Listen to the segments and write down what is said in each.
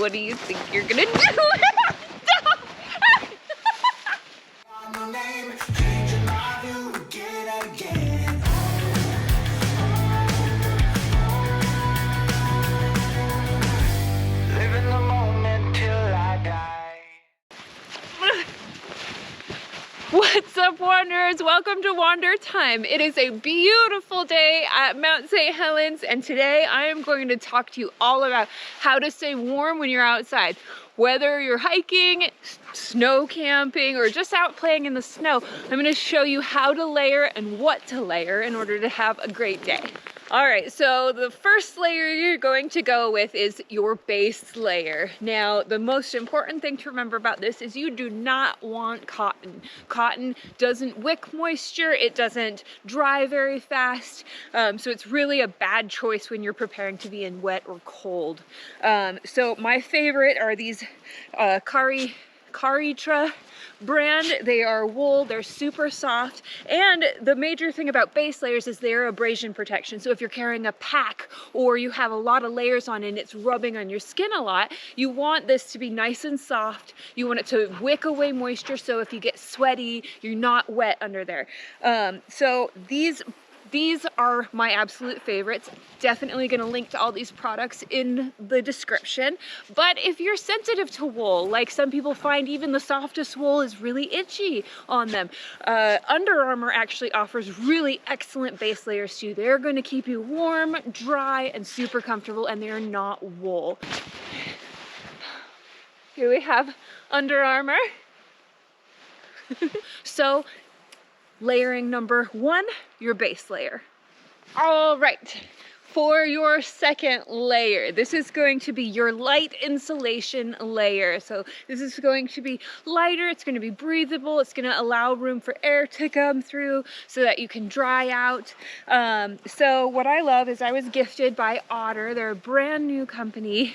What do you think you're gonna do? What's up, Wanderers? Welcome to Wander Time. It is a beautiful day at Mount St. Helens, and today I am going to talk to you all about how to stay warm when you're outside. Whether you're hiking, snow camping, or just out playing in the snow, I'm going to show you how to layer and what to layer in order to have a great day. All right, so the first layer you're going to go with is your base layer. Now, the most important thing to remember about this is you do not want cotton. Cotton doesn't wick moisture, it doesn't dry very fast, so it's really a bad choice when you're preparing to be in wet or cold. So my favorite are these Karitra brand. They are wool, they're super soft, and the major thing about base layers is they're abrasion protection. So if you're carrying a pack or you have a lot of layers on and it's rubbing on your skin a lot, you want this to be nice and soft. You want it to wick away moisture, so if you get sweaty, you're not wet under there. So these are my absolute favorites. Definitely gonna link to all these products in the description. But if you're sensitive to wool, like some people find even the softest wool is really itchy on them, Under Armour actually offers really excellent base layers too. They're gonna keep you warm, dry, and super comfortable, and they're not wool. Here we have Under Armour. So, layering number one, your base layer. All right, for your second layer, this is going to be your light insulation layer. So this is going to be lighter, it's going to be breathable, it's going to allow room for air to come through so that you can dry out. So what I love is I was gifted by Otter, they're a brand new company.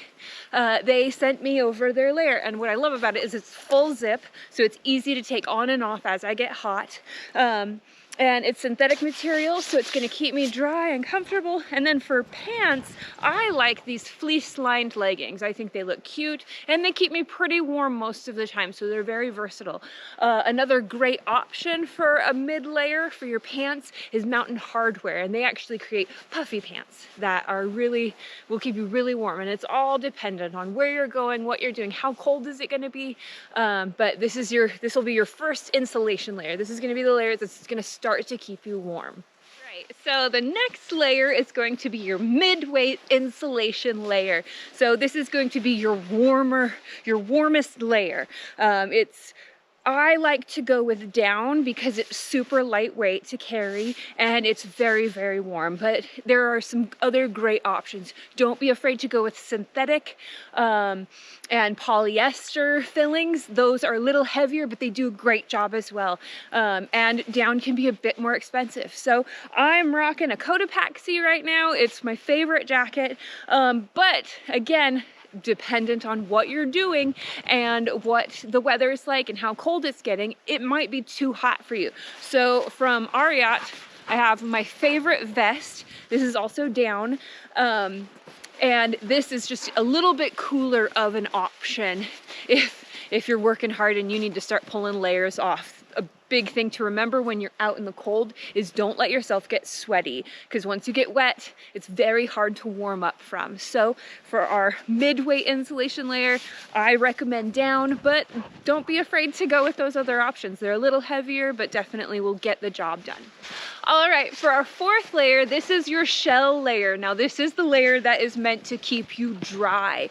They sent me over their layer, and what I love about it is it's full zip, so it's easy to take on and off as I get hot. And it's synthetic material, so it's gonna keep me dry and comfortable. And then for pants, I like these fleece lined leggings. I think they look cute and they keep me pretty warm most of the time, so they're very versatile. Another great option for a mid layer for your pants is Mountain Hardwear, and they actually create puffy pants that are will keep you really warm. And it's all dependent on where you're going, what you're doing, how cold is it gonna be. But this will be your first insulation layer. This is gonna be the layer that's gonna start to keep you warm. Right, so the next layer is going to be your mid-weight insulation layer. So this is going to be your warmest layer. I like to go with down because it's super lightweight to carry and it's very, very warm, but there are some other great options. Don't be afraid to go with synthetic and polyester fillings. Those are a little heavier, but they do a great job as well. And down can be a bit more expensive. So I'm rocking a Cotopaxi right now. It's my favorite jacket, but again, dependent on what you're doing and what the weather is like and how cold it's getting, it might be too hot for you. So from Ariat, I have my favorite vest. This is also down. And this is just a little bit cooler of an option if you're working hard and you need to start pulling layers off. A big thing to remember when you're out in the cold is don't let yourself get sweaty, because once you get wet, it's very hard to warm up from. So for our mid-weight insulation layer, I recommend down, but don't be afraid to go with those other options. They're a little heavier, but definitely will get the job done. All right, for our fourth layer, this is your shell layer. Now this is the layer that is meant to keep you dry.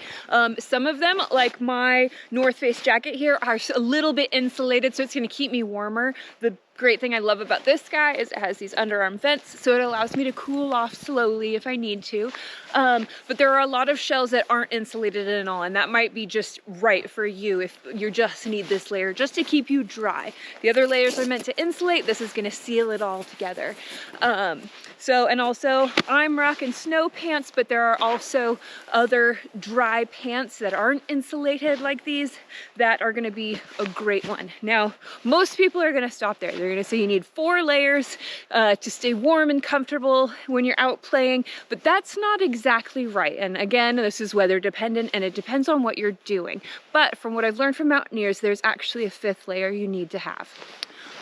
Some of them, like my North Face jacket here, are a little bit insulated, so it's gonna keep me warmer. The great thing I love about this guy is it has these underarm vents, so it allows me to cool off slowly if I need to. But there are a lot of shells that aren't insulated at all, and that might be just right for you if you just need this layer just to keep you dry. The other layers are meant to insulate. This is going to seal it all together. And also I'm rocking snow pants, but there are also other dry pants that aren't insulated like these that are going to be a great one. Now, most people are going to stop there. They're gonna say you need 4 layers to stay warm and comfortable when you're out playing, but that's not exactly right. And again, this is weather dependent and it depends on what you're doing. But from what I've learned from mountaineers, there's actually a 5th layer you need to have.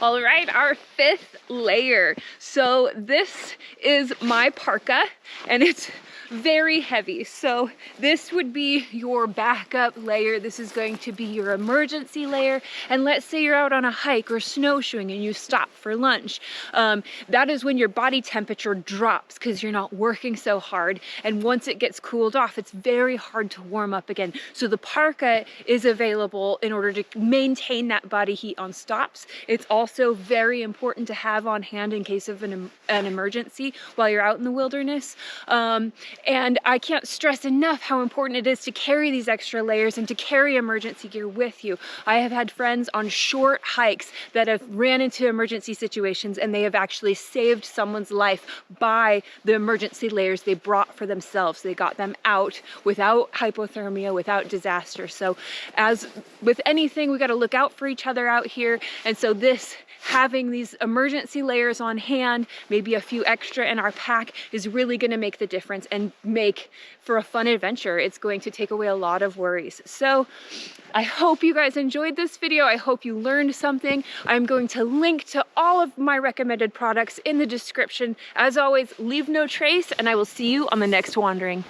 All right, our 5th layer. So this is my parka and it's very heavy. So this would be your backup layer. This is going to be your emergency layer. And let's say you're out on a hike or snowshoeing and you stop for lunch. That is when your body temperature drops because you're not working so hard. And once it gets cooled off, it's very hard to warm up again. So the parka is available in order to maintain that body heat on stops. It's also very important to have on hand in case of an emergency while you're out in the wilderness. And I can't stress enough how important it is to carry these extra layers and to carry emergency gear with you. I have had friends on short hikes that have ran into emergency situations and they have actually saved someone's life by the emergency layers they brought for themselves. They got them out without hypothermia, without disaster. So as with anything, we got to look out for each other out here. And so having these emergency layers on hand, maybe a few extra in our pack, is really going to make the difference and make for a fun adventure. It's going to take away a lot of worries. So I hope you guys enjoyed this video. I hope you learned something. I'm going to link to all of my recommended products in the description. As always, leave no trace, and I will see you on the next wandering.